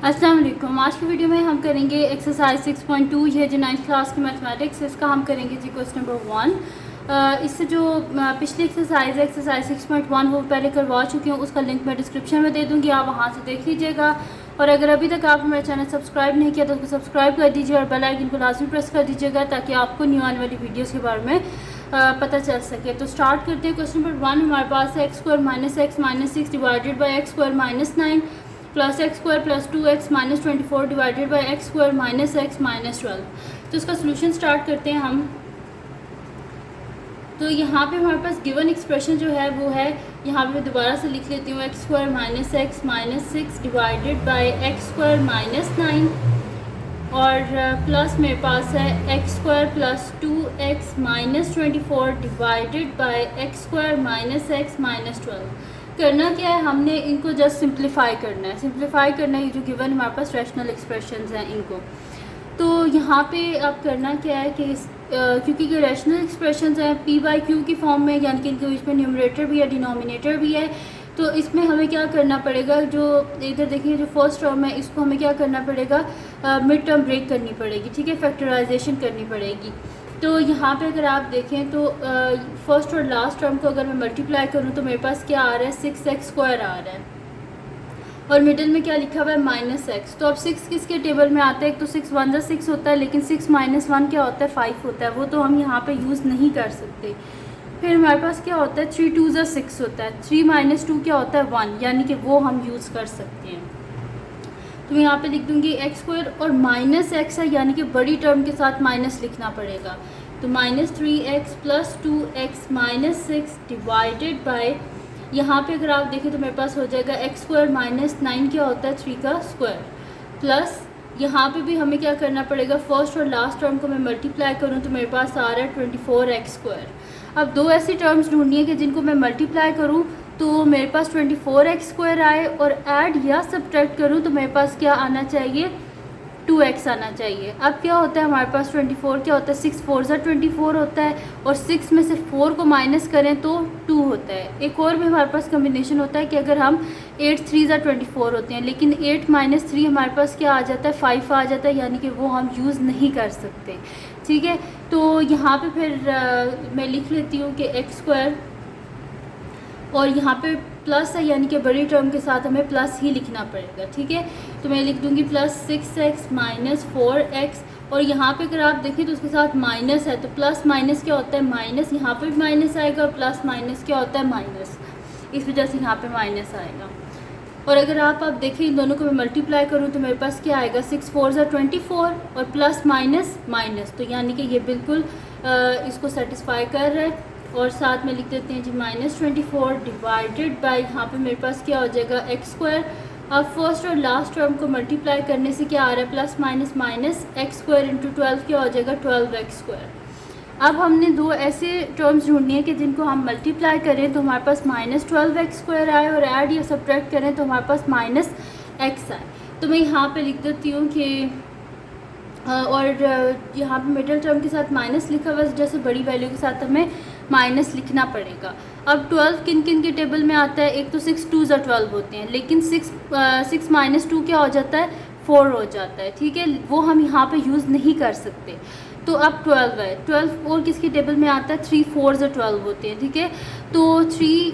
अस्सलाम वालेकुम। आज की वीडियो में हम करेंगे एक्सरसाइज 6.2, ये जो 9th क्लास की मैथमेटिक्स है इसका हम करेंगे जी क्वेश्चन नंबर 1। इससे जो पिछली एक्सरसाइज है एक्सरसाइज 6.1 वो पहले करवा चुकी हूँ, उसका लिंक मैं डिस्क्रिप्शन में दे दूँगी, आप वहाँ से देख लीजिएगा। और अगर अभी तक आपने मेरा चैनल सब्सक्राइब नहीं किया तो उसको सब्सक्राइब कर दीजिए और बेल आइकन को लाजमी प्रेस कर दीजिएगा ताकि आपको न्यू आने वाली वीडियोज़ के बारे में पता चल सके। तो स्टार्ट करते हैं। क्वेश्चन नंबर 1 हमारे पास है x² - x - 6 divided by x² - 9 plus x² + 2x - 24 divided by x² - x - 12। तो इसका सोल्यूशन स्टार्ट करते हैं हम। तो यहाँ पे हमारे पास गिवन एक्सप्रेशन जो है वो है, यहाँ पे मैं दोबारा से लिख लेती हूँ, x² - x - 6 divided by x² - 9 और प्लस मेरे पास है x² + 2x - 24 divided by x² - x - 12। करना क्या है, हमने इनको जस्ट सिंप्लीफाई करना है। सिंप्लीफाई करना है ये जो गिवन हमारे पास रैशनल एक्सप्रेशंस हैं इनको। तो यहाँ पे अब करना क्या है कि क्योंकि ये रैशनल एक्सप्रेशंस हैं p/q की फॉर्म में, यानी कि इनके बीच में न्यूमरेटर भी है डिनोमिनेटर भी है, तो इसमें हमें क्या करना पड़ेगा, जो इधर देखिए जो फर्स्ट टर्म है इसको हमें क्या करना पड़ेगा, मिड टर्म ब्रेक करनी पड़ेगी, ठीक है, फैक्टराइजेशन करनी पड़ेगी। तो यहाँ पे अगर आप देखें तो फर्स्ट और लास्ट टर्म को अगर मैं मल्टीप्लाई करूँ तो मेरे पास क्या आ रहा है, 6x² आ रहा है और मिडिल में क्या लिखा हुआ है -x। तो अब 6 किसके टेबल में आता है, एक तो 6 1 + 6 होता है, लेकिन 6 - 1 क्या होता है, 5 होता है, वो तो हम यहाँ पे यूज़ नहीं कर सकते। फिर हमारे पास क्या होता है, 3 2 = 6 होता है, 3 - 2 क्या होता है 1, यानी कि वो हम यूज़ कर सकते हैं। तो मैं यहाँ पे लिख दूँगी x² और -x है, यानी कि बड़ी टर्म के साथ माइनस लिखना पड़ेगा। तो -3x + 2x - 6 डिवाइडेड बाय, यहाँ पे अगर आप देखें तो मेरे पास हो जाएगा x² - 9 क्या होता है, 3 का स्क्वायर, प्लस यहाँ पे भी हमें क्या करना पड़ेगा, फर्स्ट और लास्ट टर्म को मैं मल्टीप्लाई करूँ तो मेरे पास आ रहा है 24x²। अब दो ऐसी टर्म्स ढूंढनी है कि जिनको मैं मल्टीप्लाई करूँ तो मेरे पास 24x² आए और ऐड या सब्ट्रैक्ट करूँ तो मेरे पास क्या आना चाहिए, 2x आना चाहिए। अब क्या होता है हमारे पास 24 क्या होता है, 6 4 = 24 होता है और 6 में से 4 को माइनस करें तो 2 होता है। एक और भी हमारे पास कम्बिनेशन होता है कि अगर हम 8 3 = 24 होते हैं, लेकिन 8 - 3 हमारे पास क्या आ जाता है, 5 आ जाता है, यानी कि वो हम यूज़ नहीं कर सकते, ठीक है। तो यहाँ पे फिर मैं लिख लेती हूँ कि x² और यहाँ पे प्लस है, यानी कि बड़ी टर्म के साथ हमें प्लस ही लिखना पड़ेगा, ठीक है। तो मैं लिख दूँगी +6x - 4x और यहाँ पे अगर आप देखें तो उसके साथ माइनस है, तो प्लस माइनस क्या होता है माइनस, यहाँ पे भी माइनस आएगा और प्लस माइनस क्या होता है माइनस, इस वजह से यहाँ पे माइनस आएगा। और अगर आप देखें इन दोनों को मैं मल्टीप्लाई करूँ तो मेरे पास क्या आएगा, 6 4 = 24 और प्लस माइनस माइनस, तो यानी कि ये बिल्कुल इसको सेटिस्फाई कर रहा है। और साथ में लिख देते हैं जी -24 डिवाइडेड बाय, यहाँ पे मेरे पास क्या हो जाएगा x²। अब फर्स्ट और लास्ट टर्म को मल्टीप्लाई करने से क्या आ रहा है, प्लस माइनस माइनस x² × 12 क्या हो जाएगा, 12x²। अब हमने दो ऐसे टर्म्स ढूंढनी है कि जिनको हम मल्टीप्लाई करें तो हमारे पास -12x² आए और ऐड या सब्ट्रैक्ट करें तो हमारे पास -x आए। तो मैं यहाँ पे लिख देती हूँ कि और यहाँ पे मिडिल टर्म के साथ माइनस लिखा हुआ है, जैसे बड़ी वैल्यू के साथ हमें माइनस लिखना पड़ेगा। अब 12 किन किन के टेबल में आता है, एक तो 6 2 = 12 होते हैं, लेकिन 6 - 2 क्या हो जाता है, 4 हो जाता है, ठीक है, वो हम यहाँ पे यूज़ नहीं कर सकते। तो अब 12 है, 12 और किसके टेबल में आता है, 3 4 = 12 होते हैं, ठीक है। तो 3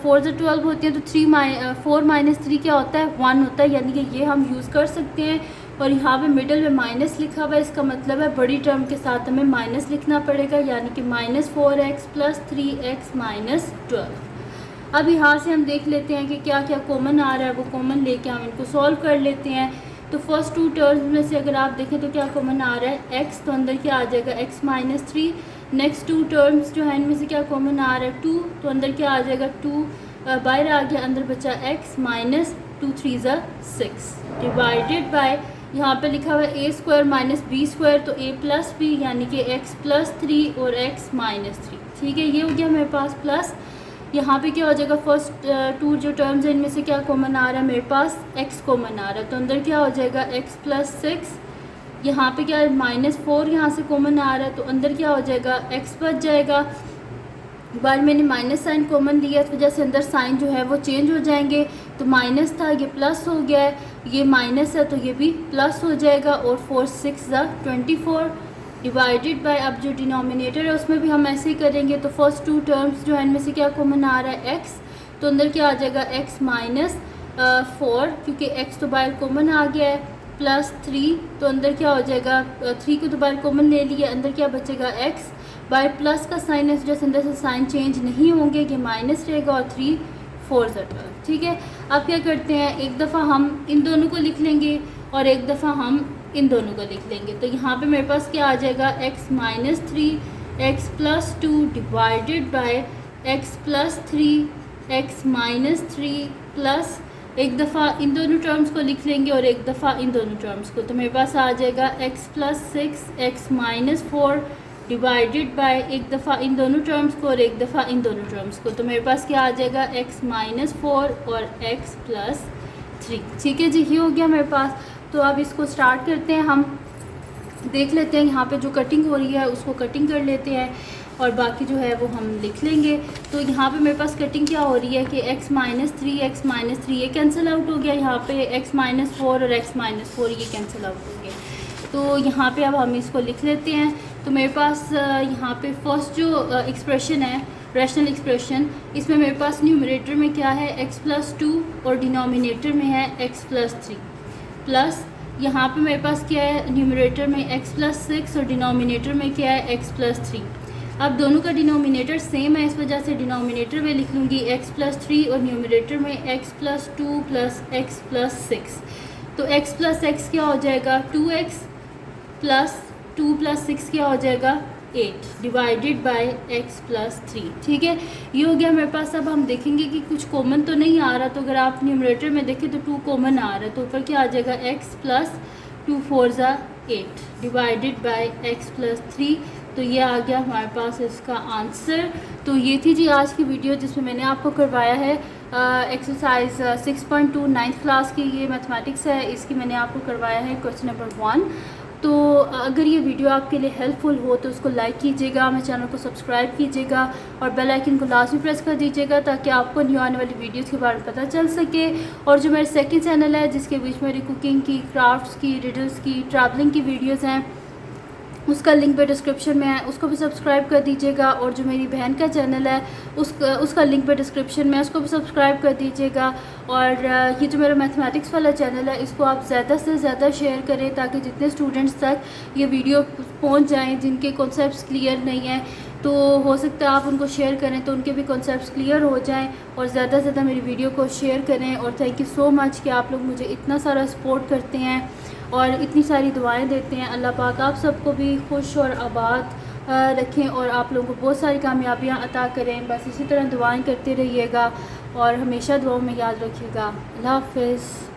4 = 12 होते हैं, तो 4 - 3 क्या होता है, 1 होता है, यानी कि ये हम यूज़ कर सकते हैं। और यहाँ पे मिडिल में माइनस लिखा हुआ है, इसका मतलब है बड़ी टर्म के साथ हमें माइनस लिखना पड़ेगा, यानी कि -4x + 3x - 12। अब यहाँ से हम देख लेते हैं कि क्या क्या कॉमन आ रहा है, वो कॉमन लेके हम इनको सॉल्व कर लेते हैं। तो फर्स्ट टू टर्म्स में से अगर आप देखें तो क्या कॉमन आ रहा है, x, तो अंदर क्या आ जाएगा x - 3। नेक्स्ट टू टर्म्स जो है इनमें से क्या कॉमन आ रहा है, 2, तो अंदर क्या आ जाएगा 2, बाहर आ गया, अंदर बचा x - 2 3 = 6 डिवाइडेड बाय, यहाँ पे लिखा हुआ है a² - b², तो a + b यानी कि x + 3 और x - 3, ठीक है, ये हो गया मेरे पास प्लस। यहाँ पे क्या हो जाएगा, फर्स्ट टू जो टर्म्स हैं इनमें से क्या कॉमन आ रहा है, मेरे पास x कॉमन आ रहा है, तो अंदर क्या हो जाएगा x + 6, यहाँ पे क्या है -4 यहाँ से कॉमन आ रहा है, तो अंदर क्या हो जाएगा x बच जाएगा। बार मैंने माइनस साइन कॉमन लिया, इस वजह से अंदर साइन जो है वो चेंज हो जाएंगे, तो माइनस था ये प्लस हो गया है, ये माइनस है तो ये भी प्लस हो जाएगा, और 4 6 24 डिवाइडेड बाय, अब जो डिनोमिनेटर है उसमें भी हम ऐसे ही करेंगे। तो फर्स्ट टू टर्म्स जो है इनमें से क्या कॉमन आ रहा है, x, तो अंदर क्या आ जाएगा x माइनस 4, क्योंकि x तो बाहर कॉमन आ गया है, प्लस 3, तो अंदर क्या हो जाएगा, 3 को तो बाहर कॉमन ले लिया, अंदर क्या बचेगा x, बाय प्लस का साइन है जैसे अंदर से साइन चेंज नहीं होंगे, ये माइनस रहेगा, और 3 4 12। ठीक है, अब क्या करते हैं, एक दफ़ा हम इन दोनों को लिख लेंगे और एक दफ़ा हम इन दोनों को लिख लेंगे। तो यहाँ पे मेरे पास क्या आ जाएगा, x minus 3 x plus 2 divided by x plus 3 x minus 3 plus, एक दफ़ा इन दोनों टर्म्स को लिख लेंगे और एक दफ़ा इन दोनों टर्म्स को। तो मेरे पास आ जाएगा x plus 6 x minus 4 divided by, एक दफ़ा इन दोनों टर्म्स को और एक दफ़ा इन दोनों टर्म्स को। तो मेरे पास क्या आ जाएगा, x माइनस 4 और x प्लस 3। ठीक है जी, ये हो गया मेरे पास। तो अब इसको स्टार्ट करते हैं, हम देख लेते हैं यहाँ पे जो कटिंग हो रही है उसको कटिंग कर लेते हैं और बाकी जो है वो हम लिख लेंगे। तो यहाँ पे मेरे पास कटिंग क्या हो रही है कि x माइनस 3 ये कैंसिल आउट हो गया, यहाँ पे x माइनस 4 और x माइनस 4 ये कैंसिल आउट हो गया। तो यहाँ पे अब हम इसको लिख लेते हैं। तो मेरे पास यहाँ पे फर्स्ट जो एक्सप्रेशन है, रैशनल एक्सप्रेशन, इसमें मेरे पास न्यूमरेटर में क्या है, x प्लस 2 और डिनोमिनेटर में है x प्लस 3, प्लस यहाँ पे मेरे पास क्या है, न्यूमरेटर में x प्लस 6 और डिनोमिनेटर में क्या है, x प्लस 3। अब दोनों का डिनोमिनेटर सेम है, इस वजह से डिनोमिनेटर में लिख लूँगी x प्लस 3 और न्यूमरेटर में x plus 2 plus x plus 6। तो x प्लस x क्या हो जाएगा, 2x प्लस 2 प्लस 6 क्या हो जाएगा, 8 डिवाइडेड बाय x प्लस 3। ठीक है, ये हो गया मेरे पास। अब हम देखेंगे कि कुछ कॉमन तो नहीं आ रहा, तो अगर आप न्यूमरेटर में देखें तो 2 कॉमन आ रहा है, तो ऊपर क्या आ जाएगा, x plus 2 4 8 divided by x plus 3। तो ये आ गया हमारे पास इसका आंसर। तो ये थी जी आज की वीडियो जिसमें मैंने आपको करवाया है एक्सरसाइज 6.2 9th क्लास की, ये मैथमेटिक्स है, इसकी मैंने आपको करवाया है क्वेश्चन नंबर 1। तो अगर ये वीडियो आपके लिए हेल्पफुल हो तो उसको लाइक कीजिएगा, मेरे चैनल को सब्सक्राइब कीजिएगा और बेल आइकन को लाजमी प्रेस कर दीजिएगा ताकि आपको न्यू आने वाली वीडियोस के बारे में पता चल सके। और जो मेरे सेकंड चैनल है जिसके बीच मेरी कुकिंग की, क्राफ्ट्स की, रिडल्स की, ट्रैवलिंग की वीडियोस हैं, उसका लिंक पे डिस्क्रिप्शन में है, उसको भी सब्सक्राइब कर दीजिएगा। और जो मेरी बहन का चैनल है उसका लिंक पे डिस्क्रिप्शन में है, उसको भी सब्सक्राइब कर दीजिएगा। और ये जो मेरा मैथमेटिक्स वाला चैनल है इसको आप ज़्यादा से ज़्यादा शेयर करें ताकि जितने स्टूडेंट्स तक ये वीडियो पहुंच जाएं जिनके कॉन्सेप्ट्स क्लियर नहीं है, तो हो सकता है आप उनको शेयर करें तो उनके भी कॉन्सेप्ट्स क्लियर हो जाएं। और ज़्यादा से ज़्यादा मेरी वीडियो को शेयर करें। और थैंक यू सो मच कि आप लोग मुझे इतना सारा सपोर्ट करते हैं और इतनी सारी दुआएं देते हैं। अल्लाह पाक आप सबको भी खुश और आबाद रखें और आप लोगों को बहुत सारी कामयाबियां अता करें। बस इसी तरह दुआएं करते रहिएगा और हमेशा दुआओं में याद रखिएगा। अल्लाह हाफ़िज़।